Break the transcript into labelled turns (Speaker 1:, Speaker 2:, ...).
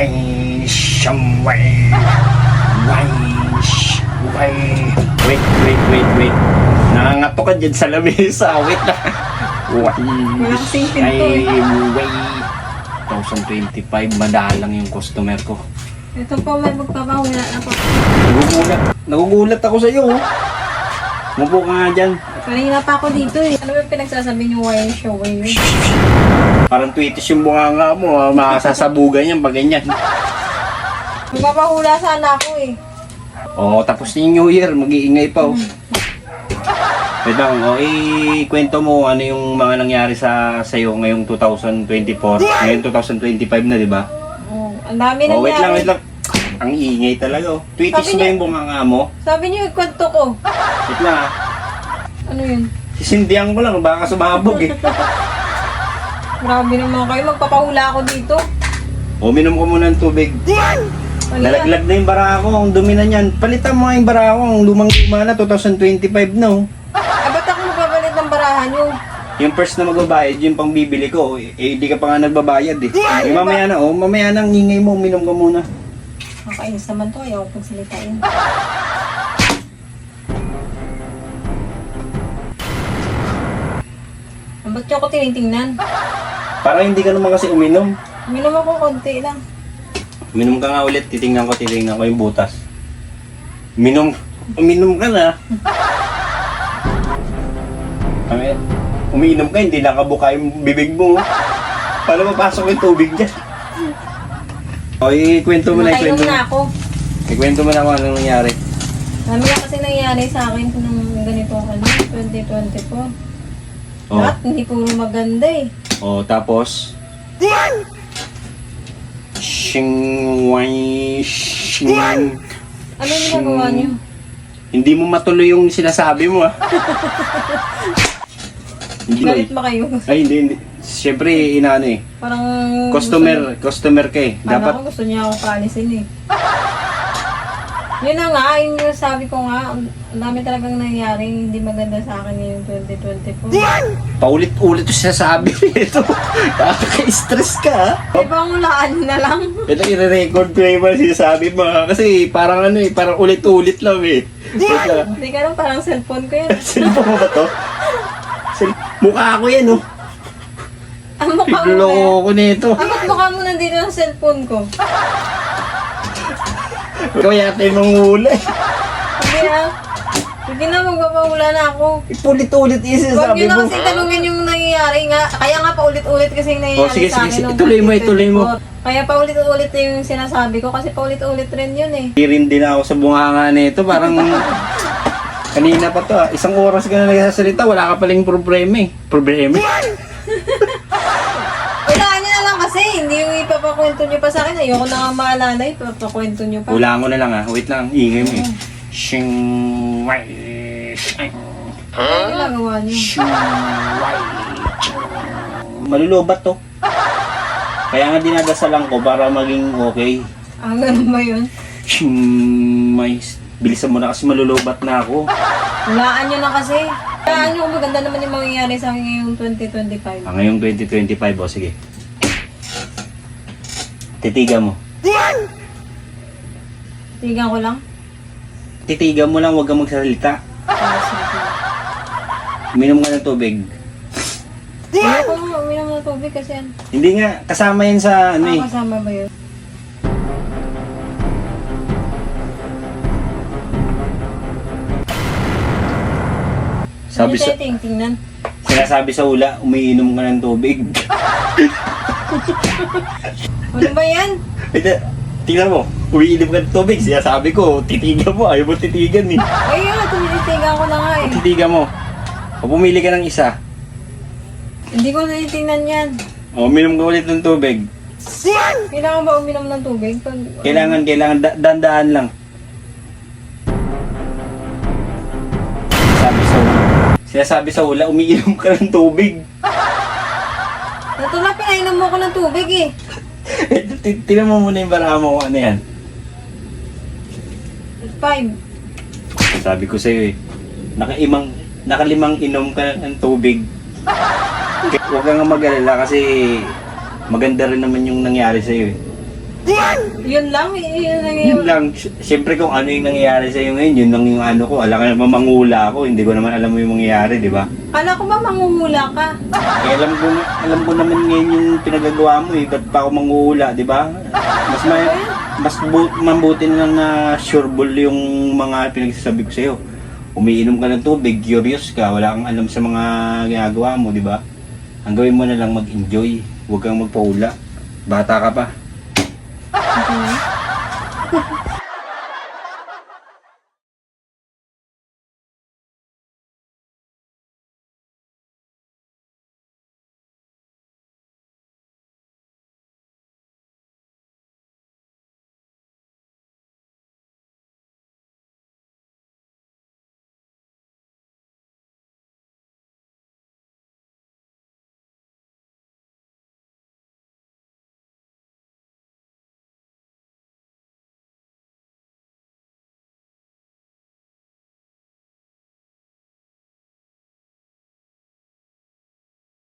Speaker 1: Why, somewhere. Why, why. Wait. Nangangato ka dyan sa lamesa. Wait na. Why,
Speaker 2: Wala kasing pinto eh.
Speaker 1: wait. 2025, madalang yung customer ko.
Speaker 2: Ito po, may magpapahula na po.
Speaker 1: Nagugulat ako sa iyo. Mupo ka nga dyan.
Speaker 2: Kanina pa ako dito eh. Ano ba yung pinagsasabi niyo why show?
Speaker 1: Parang tweetis yung bunganga mo. Makasasabugan yan pag ganyan.
Speaker 2: Magpapahula sana ako eh.
Speaker 1: Oo, tapos yung New Year, mag-iingay pa oh. Wait lang, kwento mo ano yung mga nangyari sa iyo ngayong 2024. Ngayon 2025 na, di ba?
Speaker 2: Oh, ang dami na
Speaker 1: Wait lang. Ang iingay talaga oh. Tweetis
Speaker 2: Sabi
Speaker 1: ba
Speaker 2: niya-
Speaker 1: yung bunganga mo?
Speaker 2: Sabi niyo ikwento ko.
Speaker 1: Wait lang ah.
Speaker 2: Ano yun?
Speaker 1: Sisindihan ko lang, baka sumabog eh.
Speaker 2: Grabe naman kayo. Magpapahula ako dito.
Speaker 1: Uminom ko muna ng tubig.
Speaker 2: Ano yan?
Speaker 1: Nalaglag na yung barako, ang dumi na niyan. Palitan mo nga yung barako, ang lumang-luma na, 2025 na oh.
Speaker 2: Ba't ako magpapalit ng barahan niyo?
Speaker 1: Yung first na magbabayad, yung pang bibili ko, di ka pa nga nagbabayad eh. Mamaya na mamaya na, ang ingay mo, uminom ka muna.
Speaker 2: Nakainis naman to. Ayaw ko pagsalitain. Ba't niyo ako tinitingnan?
Speaker 1: Para hindi ka naman kasi uminom.
Speaker 2: Uminom ako konti lang.
Speaker 1: Uminom ka nga ulit, titingnan ko yung butas. Uminom ka na. Umiinom ka, hindi nakabuka yung bibig mo. Paano mapasok yung tubig dyan? Ikwento mo na,
Speaker 2: Nakainom na ako.
Speaker 1: Ikwento mo na kung anong nangyari.
Speaker 2: Dami na kasi nangyari sa akin nung ganito ako 2024.
Speaker 1: Oh.
Speaker 2: Lahat hindi puro maganda eh.
Speaker 1: Tapos? Shing.
Speaker 2: Ano yung ginagawa niyo?
Speaker 1: Hindi mo matuloy yung sinasabi mo ah. Hindi.
Speaker 2: Galit ba kayo?
Speaker 1: Ay, hindi. Siyempre, inaano eh.
Speaker 2: Parang
Speaker 1: Customer ka eh.
Speaker 2: Dapat
Speaker 1: Dapat,
Speaker 2: gusto niya ako paalisin eh. Yun na nga, yun yung sabi ko nga, ang dami talagang nangyari hindi maganda sa akin ngayong 2024.
Speaker 1: paulit-ulit yung sinasabi ito. Nakaka-stress ka ah.
Speaker 2: Di ba ang hulaan na lang?
Speaker 1: Ito, i-record ko yung mga sinasabi mo ah. Kasi parang parang ulit-ulit lang eh. Teka,
Speaker 2: Hindi ka lang, parang cellphone ko yan.
Speaker 1: cellphone mo ba to? Mukha ko yan oh.
Speaker 2: Ang mukha mo
Speaker 1: Biglo
Speaker 2: kaya.
Speaker 1: ko nito.
Speaker 2: Ang ba't mukha mo nandito ng cellphone ko?
Speaker 1: Ikaw yata yung manghula eh.
Speaker 2: Sige na. Sige na, magpapahula na ako.
Speaker 1: Ulit-ulit yung
Speaker 2: Huwag
Speaker 1: sinasabi
Speaker 2: nyo na
Speaker 1: mo.
Speaker 2: kasi tanungin yung nangyayari nga. Kaya nga paulit-ulit kasi yung nangyayari
Speaker 1: Sige,
Speaker 2: sa
Speaker 1: sige,
Speaker 2: akin.
Speaker 1: sige.
Speaker 2: nung
Speaker 1: Ituloy mo.
Speaker 2: 2024. Kaya paulit-ulit na yung sinasabi ko kasi paulit-ulit rin yun eh.
Speaker 1: Hindi rin din ako sa bunganga nito. Parang kanina pa to ah. Isang oras ka na nagsasalita. Wala ka paling problema eh. Problema?
Speaker 2: Kailangan nyo na lang kasi. Hindi yung ipapakwento nyo pa sa akin. Ayoko na nga maalala. Ipapakwento nyo pa.
Speaker 1: Wala ko na lang ah. Wait lang. Ingay mo eh. Shing. Wai. Shing.
Speaker 2: Ano yung ginagawa nyo?
Speaker 1: Wai. Malulubat to. Kaya nga dinadasalan ko para maging okay.
Speaker 2: Ah, ganun ba yun?
Speaker 1: May bilisan mo na kasi malulubat na ako.
Speaker 2: Hulaan nyo na kasi. Hulaan nyo kung maganda naman yung mangyayari sa akin ngayong 2025.
Speaker 1: Ngayong 2025 sige. Titigan mo.
Speaker 2: Tigan ko lang.
Speaker 1: Titigan mo lang, huwag kang magsalita.
Speaker 2: Ah, sige.
Speaker 1: Uminom ka ng tubig.
Speaker 2: Ayoko mo, uminom ng tubig kasi yan.
Speaker 1: Hindi nga, kasama yan sa ano eh.
Speaker 2: Kasama ba yun?
Speaker 1: Sabi sa,
Speaker 2: Tingnan.
Speaker 1: sinasabi sa ula, umiinom ka ng tubig.
Speaker 2: Ano ba yan?
Speaker 1: Tingnan mo, umiinom ka ng tubig. Sinasabi ko, titigan mo, ayaw mo titigan eh.
Speaker 2: Ay, tinitigan ko na nga eh.
Speaker 1: Titigan mo. O pumili ka ng isa.
Speaker 2: Hindi ko natitingnan yan.
Speaker 1: O, uminom ka ulit ng tubig.
Speaker 2: Kailangan ba uminom ng tubig?
Speaker 1: Kailangan, dandaan lang. Sinasabi sa ula, umiinom ka ng tubig.
Speaker 2: Natula, pinainom mo ko ng tubig eh.
Speaker 1: Tingnan mo muna yung bara mo kung ano yan.
Speaker 2: 5.
Speaker 1: Sabi ko sa'yo eh, nakalimang inom ka ng tubig. Huwag kang mag-alala kasi maganda rin naman yung nangyari sa'yo eh.
Speaker 2: Yun lang, yun lang
Speaker 1: Yun lang. Siyempre kung ano yung nangyayari sa'yo ngayon, yun lang yung ano ko. Alam ka naman mangula ako, hindi ko naman alam mo yung mangyayari, di ba?
Speaker 2: Kala ko ba mangungula ka?
Speaker 1: Eh, alam ko naman ngayon yung pinagagawa mo eh. Ba't pa ako mangula, di ba? Mabuti na lang na sure ball yung mga pinagsasabi ko sa'yo. Umiinom ka ng tubig, curious ka, wala kang alam sa mga ginagawa mo, di ba? Ang gawin mo na lang mag-enjoy, huwag kang magpaula. Bata ka pa.